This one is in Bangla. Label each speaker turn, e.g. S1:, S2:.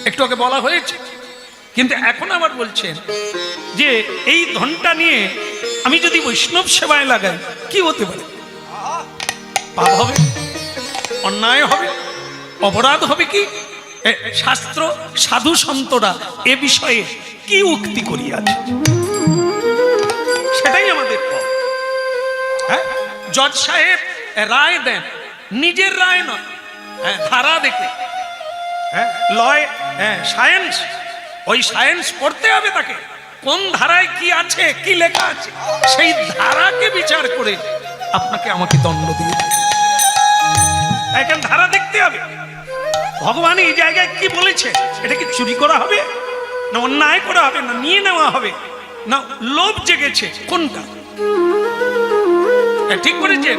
S1: একটু আগে বলা হয়েছে। কিন্তু এখন আবার বলছেন যে এই ধনটা নিয়ে আমি যদি বৈষ্ণব সেবায় লাগাই কি হতে পারে? পাপ হবে, অন্যায় হবে, অপরাধ হবে। কি শাস্ত্র সাধু সন্তরা এ বিষয়ে কি উক্তি করিয়াছে সেটাই আমাদের পথ। হ্যাঁ, জজ সাহেব রায় দেন, নিজের রায় নয়, ধারা দেখে। লয় সায়েন্স, ওই সায়েন্স পড়তে হবে তাকে, কোন ধারায় কি আছে, কি লেখা আছে, সেই ধারাকে বিচার করে আপনাকে আমাকে দণ্ড দিয়ে দেবে। এখন ধারা দেখতে হবে, ভগবান এই জায়গায় কি বলেছে, এটা কি চুরি করা হবে, না অন্যায় করা হবে, না নিয়ে নেওয়া হবে, না লোভ জেগেছে, কোনটা ঠিক করেছেন।